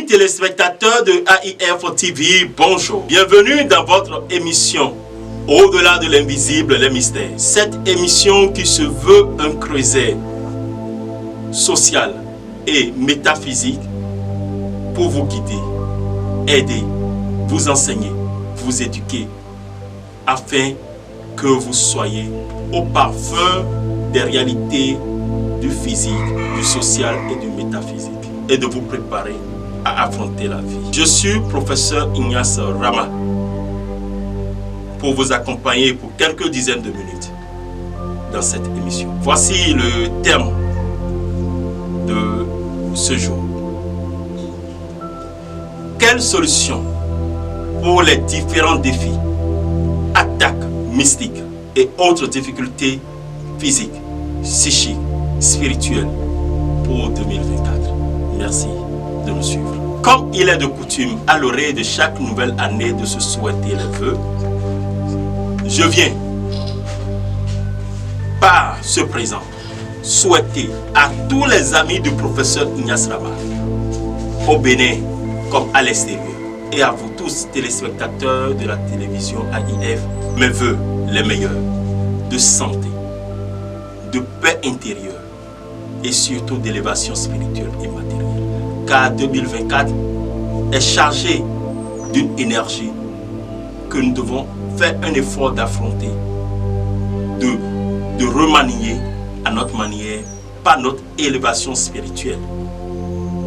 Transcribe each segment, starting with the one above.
Amis téléspectateurs de AIF TV, bonjour. Bienvenue dans votre émission Au-delà de l'invisible, les mystères. Cette émission qui se veut un creuset social et métaphysique pour vous guider, aider, vous enseigner, vous éduquer, afin que vous soyez au parfum des réalités du physique, du social et du métaphysique, et de vous préparer à affronter la vie. Je suis professeur Ignace Rama pour vous accompagner pour quelques dizaines de minutes dans cette émission. Voici le thème de ce jour. Quelle solution pour les différents défis, attaques mystiques et autres difficultés physiques, psychiques, spirituelles pour 2024? Merci de nous suivre. Comme il est de coutume à l'oreille de chaque nouvelle année de se souhaiter les vœux, je viens par ce présent souhaiter à tous les amis du professeur Ignace Rama, au Bénin comme à l'extérieur, et à vous tous téléspectateurs de la télévision AIF, mes vœux les meilleurs de santé, de paix intérieure et surtout d'élévation spirituelle et matérielle. Car 2024 est chargé d'une énergie que nous devons faire un effort d'affronter, de remanier à notre manière par notre élévation spirituelle.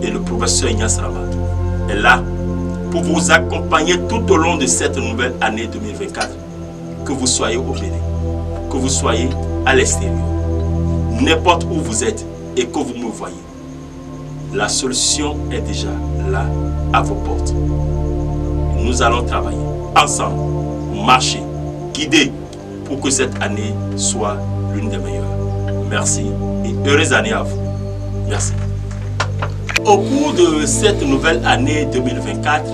Et le professeur Ignace Rama est là pour vous accompagner tout au long de cette nouvelle année 2024. Que vous soyez au Bénin, que vous soyez à l'extérieur, n'importe où vous êtes et que vous me voyez, la solution est déjà là, à vos portes. Nous allons travailler ensemble, marcher, guider pour que cette année soit l'une des meilleures. Merci et heureuse année à vous. Merci. Au cours de cette nouvelle année 2024,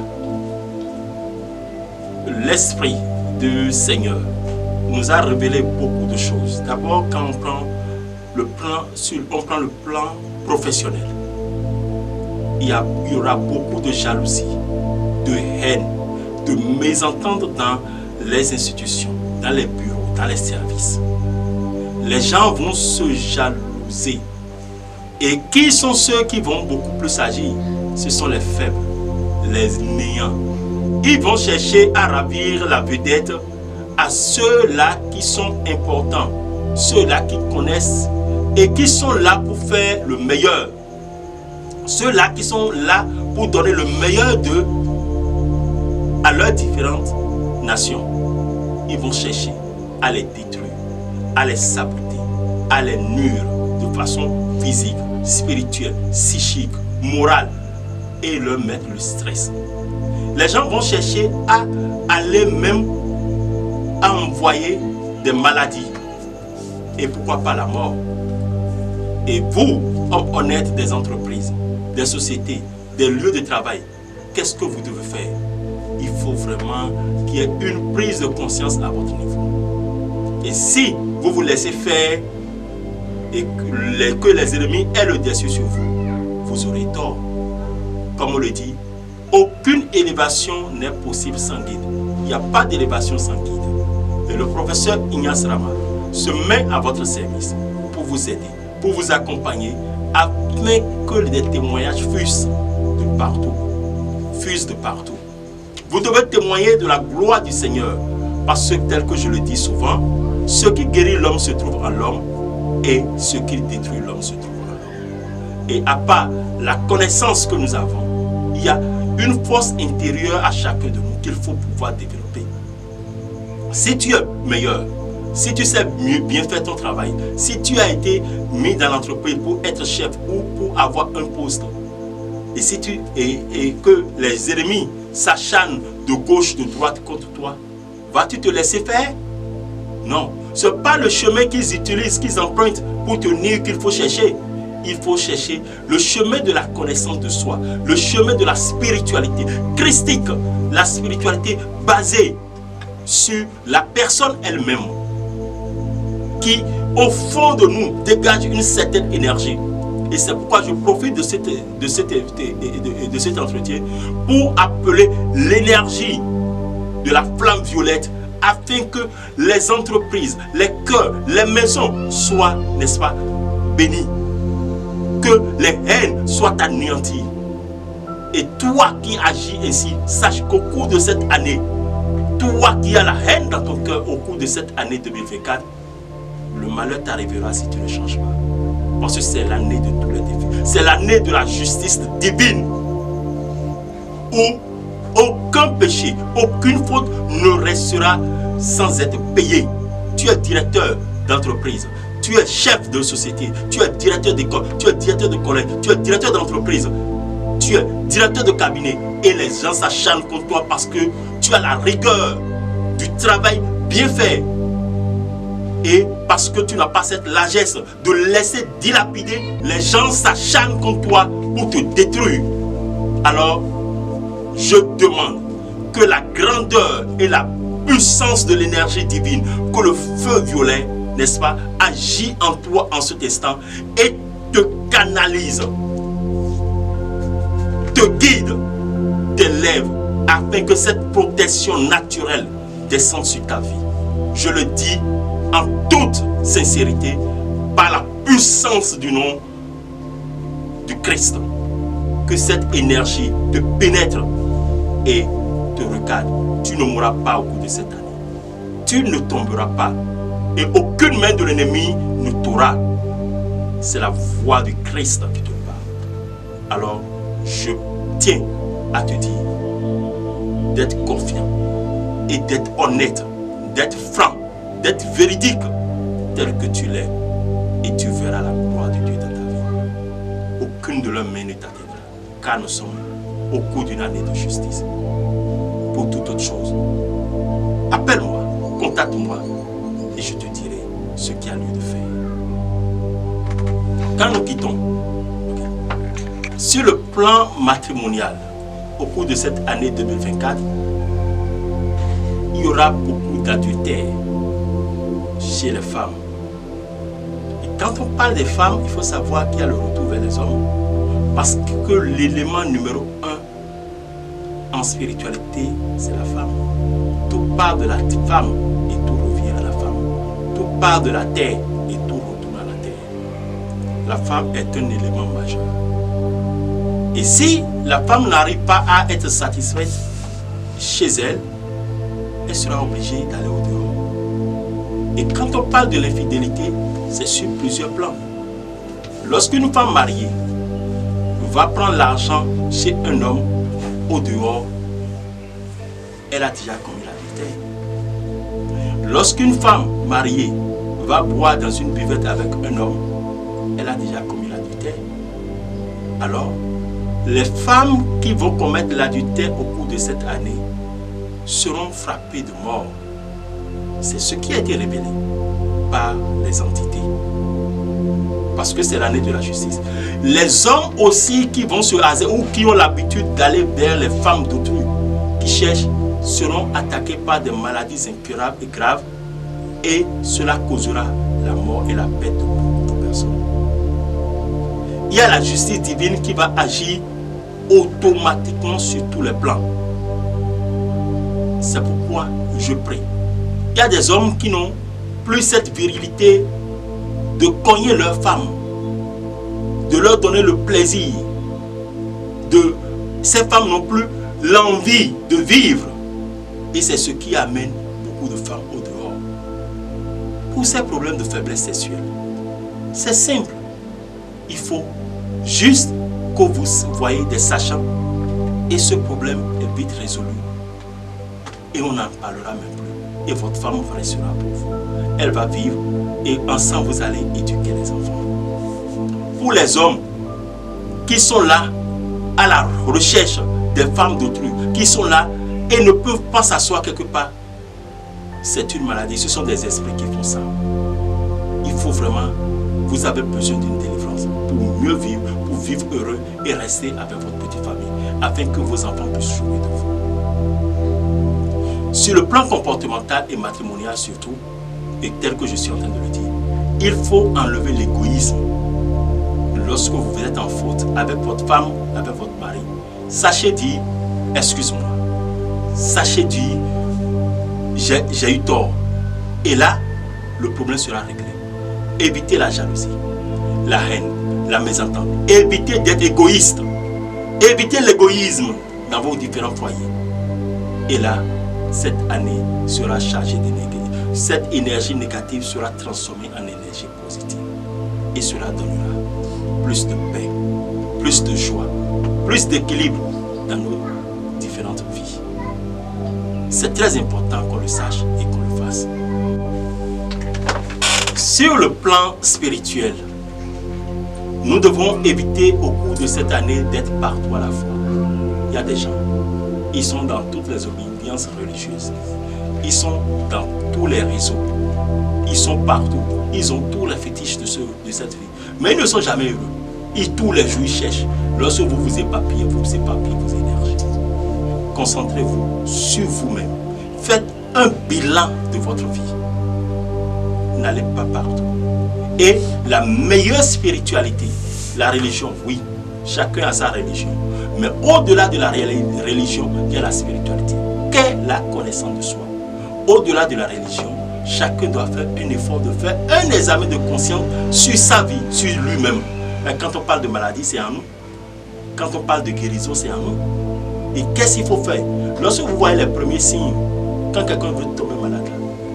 l'Esprit du Seigneur nous a révélé beaucoup de choses. D'abord, quand on prend le plan professionnel, il y aura beaucoup de jalousie, de haine, de mésententes dans les institutions, dans les bureaux, dans les services. Les gens vont se jalouser. Et qui sont ceux qui vont beaucoup plus agir? Ce sont les faibles, les néants. Ils vont chercher à ravir la vedette à ceux-là qui sont importants, ceux-là qui connaissent et qui sont là pour faire le meilleur. Ceux-là qui sont là pour donner le meilleur d'eux à leurs différentes nations. Ils vont chercher à les détruire, à les saboter, à les nuire de façon physique, spirituelle, psychique, morale et leur mettre le stress. Les gens vont chercher à aller même à envoyer des maladies et pourquoi pas la mort. Et vous, hommes honnêtes des entreprises, des sociétés, des lieux de travail, qu'est-ce que vous devez faire? Il faut vraiment qu'il y ait une prise de conscience à votre niveau. Et si vous vous laissez faire et que les ennemis aient le dessus sur vous, vous aurez tort. Comme on le dit, aucune élévation n'est possible sans guide. Il n'y a pas d'élévation sans guide. Et le professeur Ignace Rama se met à votre service pour vous aider, pour vous accompagner, afin que les témoignages fusent de partout. Fusent de partout. Vous devez témoigner de la gloire du Seigneur, parce que tel que je le dis souvent, ce qui guérit l'homme se trouve en l'homme, et ce qui détruit l'homme se trouve en l'homme. Et à part la connaissance que nous avons, il y a une force intérieure à chacun de nous qu'il faut pouvoir développer. Si tu es meilleur, si tu sais mieux bien faire ton travail, si tu as été mis dans l'entreprise pour être chef ou pour avoir un poste, et que les ennemis s'acharnent de gauche, de droite contre toi, vas-tu te laisser faire? Non. Ce n'est pas le chemin qu'ils utilisent, qu'ils empruntent pour te nuire qu'il faut chercher. Il faut chercher le chemin de la connaissance de soi, le chemin de la spiritualité christique, la spiritualité basée sur la personne elle-même, qui au fond de nous dégage une certaine énergie Et c'est pourquoi je profite de cet entretien pour appeler l'énergie de la flamme violette afin que les entreprises, les cœurs, les maisons soient, n'est-ce pas, bénis. Que les haines soient anéanties. Et toi qui agis ainsi, sache qu'au cours de cette année, toi qui as la haine dans ton cœur au cours de cette année 2024, le malheur t'arrivera si tu ne changes pas. Parce que c'est l'année de tous les défis. C'est l'année de la justice divine. Où aucun péché, aucune faute ne restera sans être payé. Tu es directeur d'entreprise, tu es chef de société, tu es directeur d'école, tu es directeur de collège, tu es directeur d'entreprise, tu es directeur de cabinet et les gens s'acharnent contre toi parce que tu as la rigueur du travail bien fait. Et parce que tu n'as pas cette largesse de laisser dilapider, les gens s'acharnent contre toi pour te détruire. Alors, je demande que la grandeur et la puissance de l'énergie divine, que le feu violet, n'est-ce pas, agit en toi en cet instant et te canalise, te guide, t'élève, afin que cette protection naturelle descende sur ta vie. Je le dis en toute sincérité, par la puissance du nom du Christ, que cette énergie te pénètre et te recadre. Tu ne mourras pas au cours de cette année. Tu ne tomberas pas et aucune main de l'ennemi ne t'aura. C'est la voix du Christ qui te parle. Alors, je tiens à te dire d'être confiant et d'être honnête, d'être franc, d'être véridique tel que tu l'es et tu verras la gloire de Dieu dans ta vie. Aucune de leurs mains ne t'atteindra car nous sommes au cours d'une année de justice. Pour toute autre chose, appelle-moi, contacte-moi et je te dirai ce qu'il y a lieu de faire. Quand nous quittons, sur le plan matrimonial, au cours de cette année 2024, il y aura beaucoup d'adultère chez les femmes. Et quand on parle des femmes, il faut savoir qu'il y a le retour vers les hommes. Parce que l'élément numéro 1 en spiritualité, c'est la femme. Tout part de la femme et tout revient à la femme. Tout part de la terre et tout retourne à la terre. La femme est un élément majeur. Et si la femme n'arrive pas à être satisfaite chez elle, elle sera obligée d'aller au dehors. Et quand on parle de l'infidélité, c'est sur plusieurs plans. Lorsqu'une femme mariée va prendre l'argent chez un homme au dehors, elle a déjà commis l'adultère. Lorsqu'une femme mariée va boire dans une buvette avec un homme, elle a déjà commis l'adultère. Alors, les femmes qui vont commettre l'adultère au cours de cette année seront frappées de mort. C'est ce qui a été révélé par les entités. Parce que c'est l'année de la justice. Les hommes aussi qui vont se raser ou qui ont l'habitude d'aller vers les femmes d'autrui, qui cherchent, seront attaqués par des maladies incurables et graves, et cela causera la mort et la perte de beaucoup de personnes. Il y a la justice divine qui va agir automatiquement sur tous les plans. C'est pourquoi je prie. Il y a des hommes qui n'ont plus cette virilité de cogner leurs femmes, de leur donner le plaisir. Ces femmes n'ont plus l'envie de vivre. Et c'est ce qui amène beaucoup de femmes au dehors. Pour ces problèmes de faiblesse sexuelle, c'est simple. Il faut juste que vous voyez des sachants et ce problème est vite résolu. Et on n'en parlera même plus. Et votre femme restera pour vous. Elle va vivre et ensemble vous allez éduquer les enfants. Pour les hommes qui sont là à la recherche des femmes d'autrui, qui sont là et ne peuvent pas s'asseoir quelque part, c'est une maladie. Ce sont des esprits qui font ça. Il faut vraiment, vous avez besoin d'une délivrance pour mieux vivre, pour vivre heureux et rester avec votre petite famille, afin que vos enfants puissent jouer de vous. Sur le plan comportemental et matrimonial surtout, et tel que je suis en train de le dire, il faut enlever l'égoïsme, lorsque vous êtes en faute avec votre femme, avec votre mari, sachez dire excuse-moi. Sachez dire j'ai eu tort. Et là, le problème sera réglé. Évitez la jalousie, la haine, la mésentente. Évitez d'être égoïste. Évitez l'égoïsme dans vos différents foyers. Et là, cette année sera chargée d'énergie. Cette énergie négative sera transformée en énergie positive. Et cela donnera plus de paix, plus de joie, plus d'équilibre dans nos différentes vies. C'est très important qu'on le sache et qu'on le fasse. Sur le plan spirituel, nous devons éviter au cours de cette année d'être partout à la fois. Il y a des gens, ils sont dans toutes les obédiences religieuses. Ils sont dans tous les réseaux. Ils sont partout. Ils ont tous les fétiches de cette vie. Mais ils ne sont jamais heureux. Et tous les jours, ils cherchent. Lorsque vous vous éparpillez vos énergies. Concentrez-vous sur vous-même. Faites un bilan de votre vie. N'allez pas partout. Et la meilleure spiritualité, la religion, oui, chacun a sa religion. Mais au-delà de la religion, il y a la spiritualité. Qu'est la connaissance de soi? Au-delà de la religion, chacun doit faire un effort de faire un examen de conscience sur sa vie, sur lui-même. Quand on parle de maladie, c'est en nous. Quand on parle de guérison, c'est en nous. Et qu'est-ce qu'il faut faire? Lorsque vous voyez les premiers signes, quand quelqu'un veut tomber malade,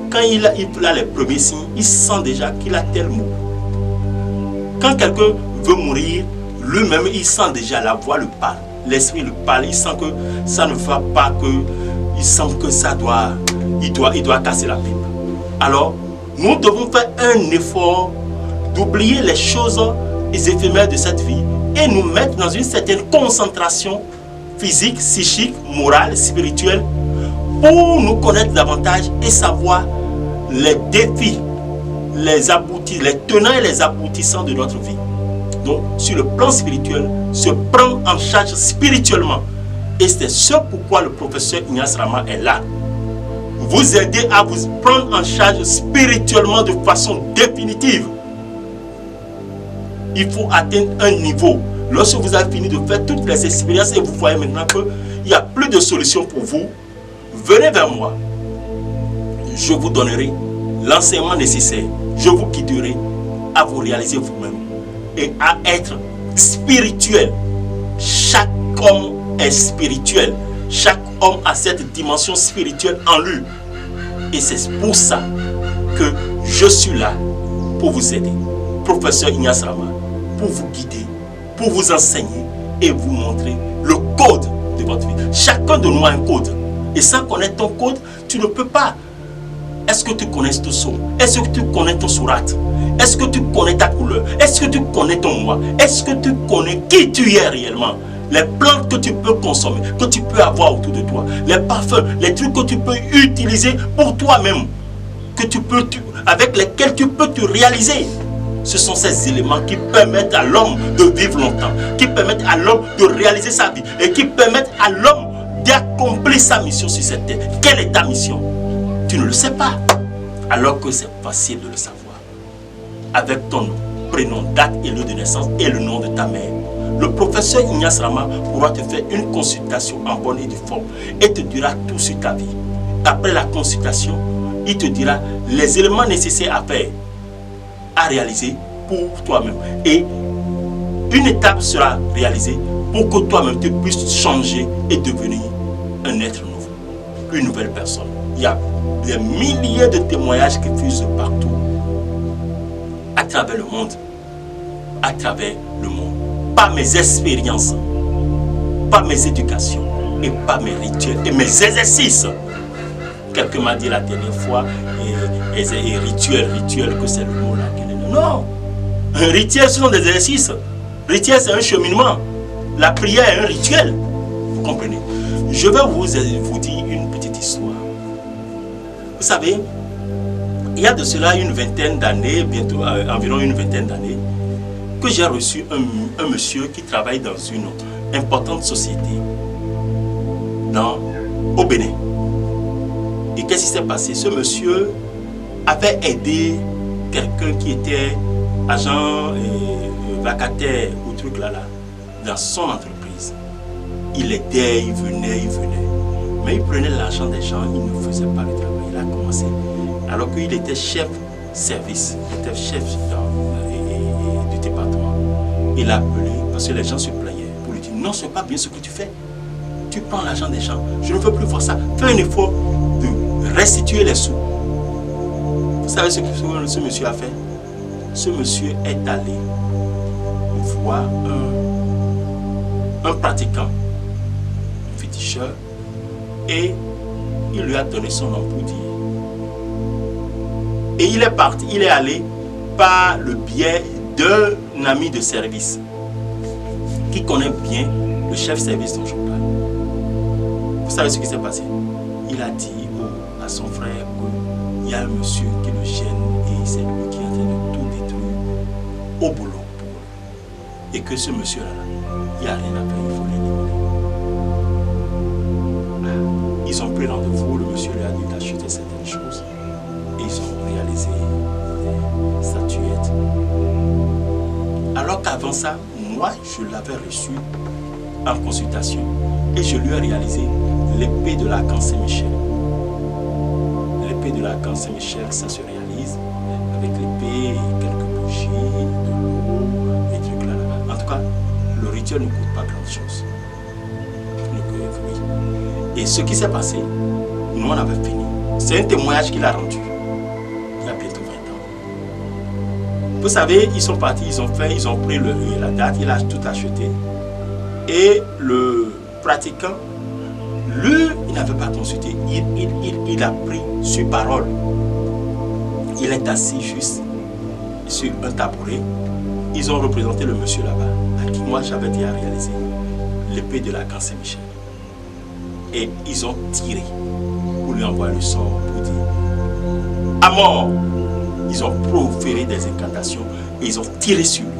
quand il a les premiers signes, il sent déjà qu'il a tel mot. Quand quelqu'un veut mourir, lui-même, il sent déjà la voix le parle. L'esprit le parle. Il sent que ça ne va pas, il sent que ça doit, il doit casser la pipe. Alors, nous devons faire un effort d'oublier les choses éphémères de cette vie et nous mettre dans une certaine concentration physique, psychique, morale, spirituelle pour nous connaître davantage et savoir les défis, les aboutis, les tenants et les aboutissants de notre vie. Donc, sur le plan spirituel, se prendre en charge spirituellement. Et c'est ce pourquoi le professeur Ignace Rama est là. Vous aider à vous prendre en charge spirituellement de façon définitive. Il faut atteindre un niveau. Lorsque vous avez fini de faire toutes les expériences et vous voyez maintenant qu'il n'y a plus de solution pour vous, venez vers moi. Je vous donnerai l'enseignement nécessaire. Je vous guiderai à vous réaliser vous-même et à être spirituel. Chaque homme est spirituel. Chaque homme a cette dimension spirituelle en lui. Et c'est pour ça que je suis là pour vous aider. Professeur Ignace Rama, pour vous guider, pour vous enseigner et vous montrer le code de votre vie. Chacun de nous a un code. Et sans connaître ton code, tu ne peux pas. Est-ce que tu connais ton son? Est-ce que tu connais ton sourate? Est-ce que tu connais ta couleur? Est-ce que tu connais ton moi? Est-ce que tu connais qui tu es réellement? Les plantes que tu peux consommer, que tu peux avoir autour de toi, les parfums, les trucs que tu peux utiliser pour toi-même, avec lesquels tu peux te réaliser. Ce sont ces éléments qui permettent à l'homme de vivre longtemps, qui permettent à l'homme de réaliser sa vie et qui permettent à l'homme d'accomplir sa mission sur cette terre. Quelle est ta mission? Tu ne le sais pas, alors que c'est facile de le savoir. Avec ton nom, prénom, date et lieu de naissance et le nom de ta mère, le professeur Ignace Rama pourra te faire une consultation en bonne et due forme et te dira tout sur ta vie. Après la consultation, il te dira les éléments nécessaires à faire, à réaliser pour toi-même. Et une étape sera réalisée pour que toi-même tu puisses changer et devenir un être nouveau, une nouvelle personne. Il y a des milliers de témoignages qui fusent partout, à travers le monde, à travers le monde. Pas mes expériences, pas mes éducations, et pas mes rituels, et mes exercices. Quelqu'un m'a dit la dernière fois, et rituel, que c'est le mot là. Non, un rituel, ce sont des exercices. Rituel, c'est un cheminement. La prière est un rituel. Vous comprenez? Je vais vous dire une petite histoire. Vous savez, il y a de cela une vingtaine d'années, bientôt environ une vingtaine d'années, que j'ai reçu un monsieur qui travaille dans une importante société au Bénin. Et qu'est-ce qui s'est passé? Ce monsieur avait aidé quelqu'un qui était agent vacataire ou truc là, dans son entreprise. Il aidait, il venait. Mais il prenait l'argent des gens, il ne faisait pas le travail. Il a commencé, alors qu'il était chef service, il était chef du département. Il a appelé, parce que les gens se plaignaient, pour lui dire, non, ce n'est pas bien ce que tu fais. Tu prends l'argent des gens, je ne veux plus voir ça. Fais un effort de restituer les sous. Vous savez ce que ce monsieur a fait? Ce monsieur est allé voir un pratiquant, un féticheur, et il lui a donné son nom pour dire. Et il est parti, il est allé par le biais d'un ami de service qui connaît bien le chef service dont je parle. Vous savez ce qui s'est passé? Il a dit à son frère qu'il y a un monsieur qui le gêne et c'est lui qui est en train de tout détruire au boulot pour lui. Et que ce monsieur-là, il n'y a rien à faire, il faut l'éliminer. Ils ont pris rendez-vous, le monsieur lui a dit d'acheter certaines choses et ils ont réalisé des statuettes. Alors qu'avant ça, moi, je l'avais reçu en consultation et je lui ai réalisé l'épée de l'archange Saint-Michel. L'épée de l'archange Saint-Michel, ça se réalise avec l'épée, quelques bougies, de l'eau, des trucs là. En tout cas, le rituel ne coûte pas grand-chose. Et ce qui s'est passé, nous on avait fini. C'est un témoignage qu'il a rendu. Il y a bientôt 20 ans. Vous savez, ils sont partis, ils ont pris la date, il a tout acheté. Et le pratiquant, lui, il n'avait pas consulté. Il a pris sur parole. Il est assis juste sur un tabouret. Ils ont représenté le monsieur là-bas, à qui moi j'avais déjà réalisé l'épée de l'archange Saint-Michel. Et ils ont tiré pour lui envoyer le sort pour dire à mort. Ils ont proféré des incantations et ils ont tiré sur lui.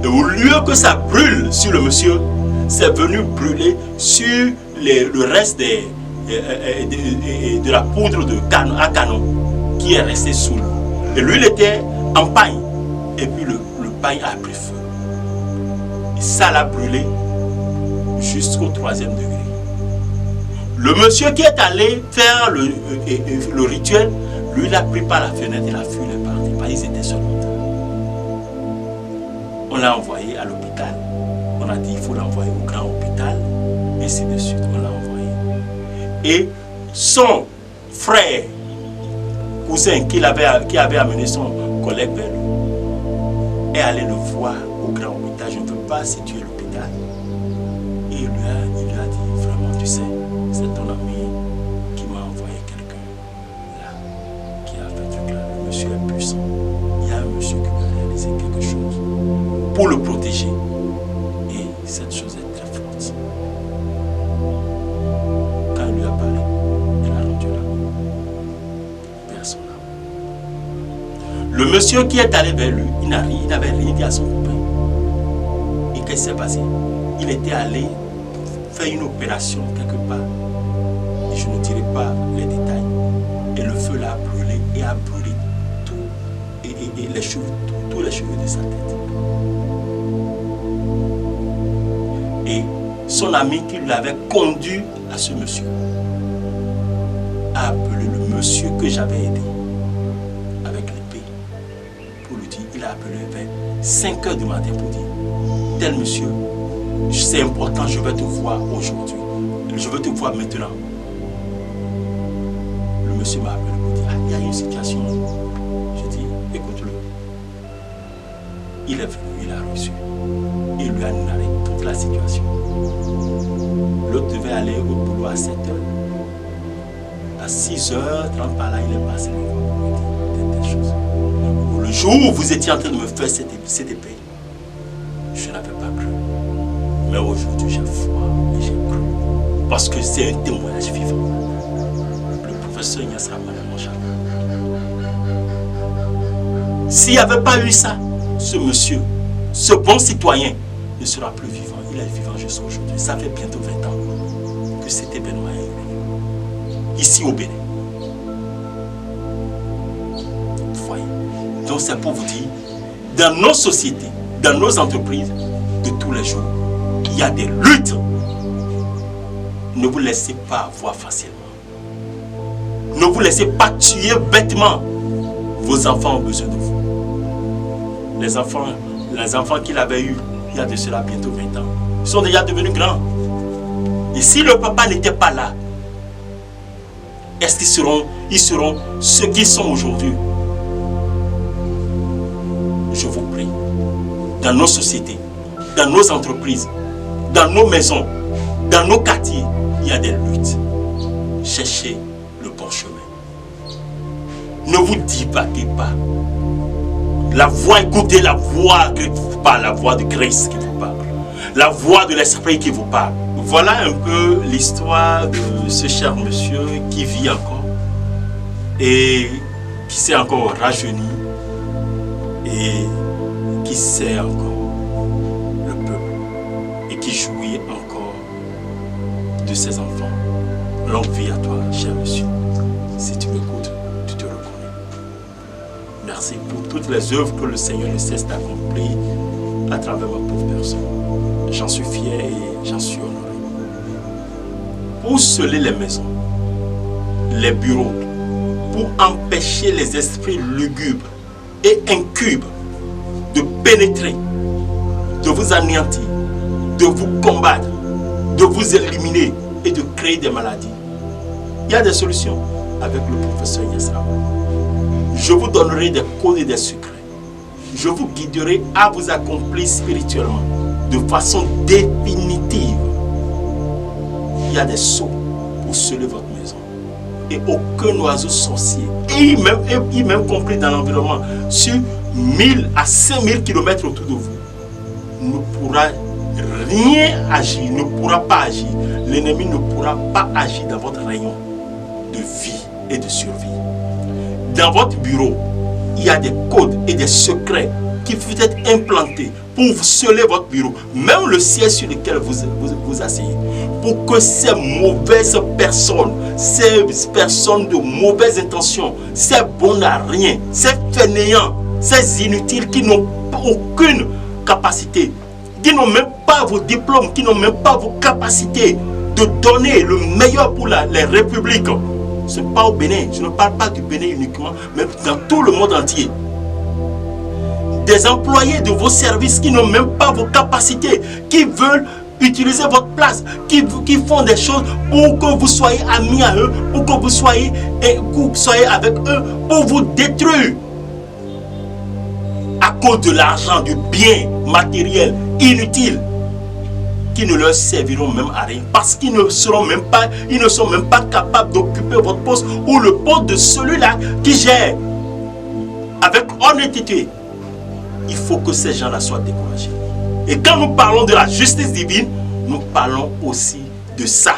Et au lieu que ça brûle sur le monsieur, c'est venu brûler sur le reste de la poudre à canon qui est resté sous lui. Et lui, il était en paille. Et puis le paille a pris feu. Et ça l'a brûlé jusqu'au 3e degré. Le monsieur qui est allé faire le rituel, lui, il a pris par la fenêtre, il a fui, il est parti. Parce qu'ils étaient seulement. On l'a envoyé à l'hôpital. On a dit il faut l'envoyer au grand hôpital. Et ainsi de suite, on l'a envoyé. Et son frère, cousin, qui avait amené son collègue vers lui, est allé le voir au grand hôpital. Je ne peux pas situer l'hôpital. Et il lui a dit vraiment, tu sais, c'est ton ami qui m'a envoyé quelqu'un là, qui a fait truc là. Le monsieur est puissant. Il y a un monsieur qui va réaliser quelque chose pour le protéger. Et cette chose est très forte. Quand il lui a parlé, il a rendu là. Personne là. Le monsieur qui est allé vers lui, il n'avait rien dit à son copain. Et qu'est-ce qui s'est passé? Il était allé faire une opération quelque part. Et je ne dirai pas les détails. Et le feu l'a brûlé et a brûlé tout. Et les cheveux, tous les cheveux de sa tête. Et son ami qui l'avait conduit à ce monsieur a appelé le monsieur que j'avais aidé avec l'épée pour lui dire, il a appelé vers 5 h du matin pour dire, tel monsieur, c'est important, je vais te voir aujourd'hui. Je veux te voir maintenant. Le monsieur m'a appelé pour dire, il y a une situation. Je dis, écoute-le. Il est venu, il a reçu. Il lui a narré toute la situation. L'autre devait aller au boulot à 7 h. À 6h30 par là, il est passé me voir pour me dire des choses. Le jour où vous étiez en train de me faire cette épée, je n'avais pas cru. Mais aujourd'hui, j'ai foi et j'ai cru. Parce que c'est un témoignage vivant. Le professeur Ignace Ramana, mon cher. S'il n'y avait pas eu ça, ce monsieur, ce bon citoyen, ne sera plus vivant. Il est vivant jusqu'à aujourd'hui. Ça fait bientôt 20 ans que cet événement est venu. Ici au Bénin. Vous voyez. Donc c'est pour vous dire, dans nos sociétés, dans nos entreprises de tous les jours. Il y a des luttes. Ne vous laissez pas avoir facilement. Ne vous laissez pas tuer bêtement. Vos enfants ont besoin de vous. Les enfants qu'il avait eus il y a de cela bientôt 20 ans, ils sont déjà devenus grands. Et si le papa n'était pas là, est-ce qu'ils seront ceux qu'ils sont aujourd'hui? Je vous prie, dans nos sociétés, dans nos entreprises, dans nos maisons, dans nos quartiers, il y a des luttes. Cherchez le bon chemin. Ne vous divaguez pas. La voix, écoutez la voix qui vous parle, la voix de Christ qui vous parle, la voix de l'Esprit qui vous parle. Voilà un peu l'histoire de ce cher monsieur qui vit encore et qui s'est encore rajeuni et qui sait encore le peuple et qui jouit encore de ses enfants. Longue vie à toi, cher monsieur. Si tu m'écoutes, tu te reconnais. Merci pour toutes les œuvres que le Seigneur ne cesse d'accomplir à travers ma pauvre personne. J'en suis fier et j'en suis honoré. Pour sceller les maisons, les bureaux, pour empêcher les esprits lugubres et incubes de pénétrer, de vous anéantir, de vous combattre, de vous éliminer et de créer des maladies. Il y a des solutions avec le professeur Yassara. Je vous donnerai des codes et des secrets. Je vous guiderai à vous accomplir spirituellement de façon définitive. Il y a des sceaux pour sceller votre maison. Et aucun oiseau sorcier, et même compris dans l'environnement, sur 1000 à 5000 km autour de vous, ne pourra rien agir, ne pourra pas agir. L'ennemi ne pourra pas agir dans votre rayon de vie et de survie. Dans votre bureau, il y a des codes et des secrets qui peuvent être implantés pour sceller votre bureau, même le siège sur lequel vous asseyez, pour que ces mauvaises personnes, ces personnes de mauvaises intentions, ces bons à rien, ces fainéants, ces inutiles qui n'ont aucune capacité, qui n'ont même pas vos diplômes, qui n'ont même pas vos capacités de donner le meilleur pour les républiques. Ce n'est pas au Bénin, je ne parle pas du Bénin uniquement, mais dans tout le monde entier. Des employés de vos services qui n'ont même pas vos capacités, qui veulent utiliser votre place, qui font des choses pour que vous soyez amis à eux, pour que vous soyez avec eux, pour vous détruire. À cause de l'argent, du bien matériel inutile, qui ne leur serviront même à rien, parce qu'ils ne sont même pas capables d'occuper votre poste ou le poste de celui-là qui gère. Avec honnêteté, il faut que ces gens-là soient découragés. Et quand nous parlons de la justice divine, nous parlons aussi de ça.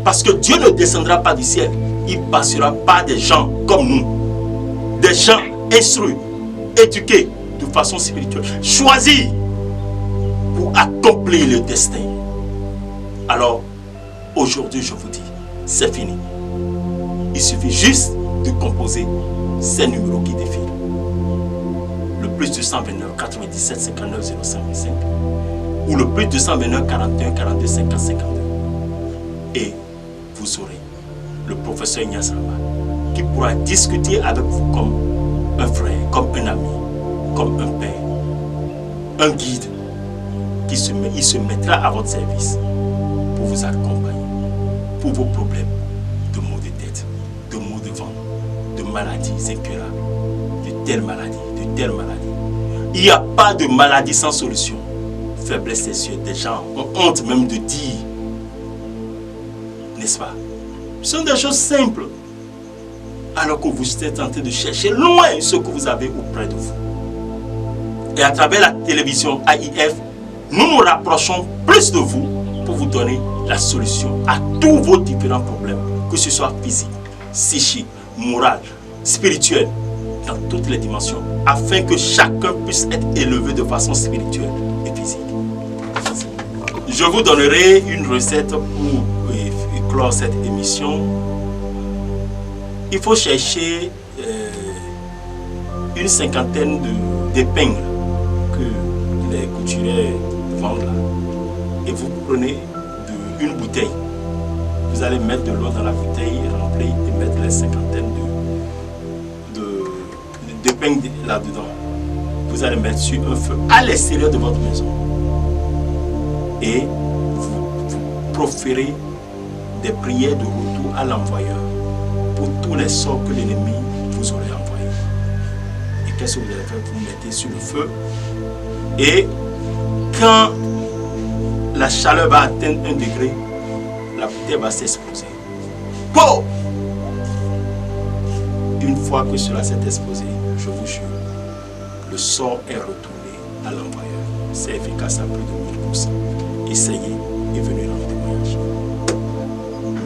Parce que Dieu ne descendra pas du ciel, il passera par des gens comme nous, des gens instruits, éduqués de façon spirituelle, choisis pour accomplir le destin. Alors, aujourd'hui, je vous dis, c'est fini. Il suffit juste de composer ces numéros qui défilent. Le plus 229 97 59 055 ou le plus 229 41 42 50 52. Et vous aurez le professeur Ignace Rama qui pourra discuter avec vous comme un frère, comme un ami, comme un père, un guide. Il se mettra à votre service pour vous accompagner, pour vos problèmes de maux de tête, de maux de ventre, de maladies incurables, de telles maladies, de telles maladies. Il n'y a pas de maladie sans solution. Faiblesse sexuelle, des gens ont honte même de dire, n'est-ce pas? Ce sont des choses simples. Alors que vous êtes en train de chercher loin ce que vous avez auprès de vous. Et à travers la télévision AIF, nous nous rapprochons plus de vous pour vous donner la solution à tous vos différents problèmes, que ce soit physique, psychique, moral, spirituel, dans toutes les dimensions, afin que chacun puisse être élevé de façon spirituelle et physique. Je vous donnerai une recette pour clore cette émission. Il faut chercher une cinquantaine d'épingles les couturiers vendent là. Et vous prenez une bouteille. Vous allez mettre de l'eau dans la bouteille remplie et mettre les cinquantaines de pain là-dedans. Vous allez mettre sur un feu à l'extérieur de votre maison. Et vous proférez des prières de retour à l'envoyeur pour tous les sorts que l'ennemi vous aurait envoyés. Et qu'est-ce que vous allez faire? Vous mettez sur le feu. Et quand la chaleur va atteindre 1 degré, la bouteille va s'exploser. Wow! Une fois que cela s'est explosé, je vous jure, le sort est retourné à l'envoyeur. C'est efficace à plus de 1000%. Essayez et venez rendre témoignage.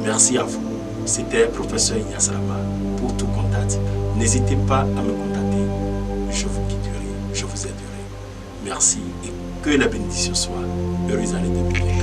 Merci à vous. C'était professeur Ignace Rama. Pour tout contact, n'hésitez pas à me contacter. Je vous guiderai, je vous aiderai. Merci et que la bénédiction soit heureuse année 2024.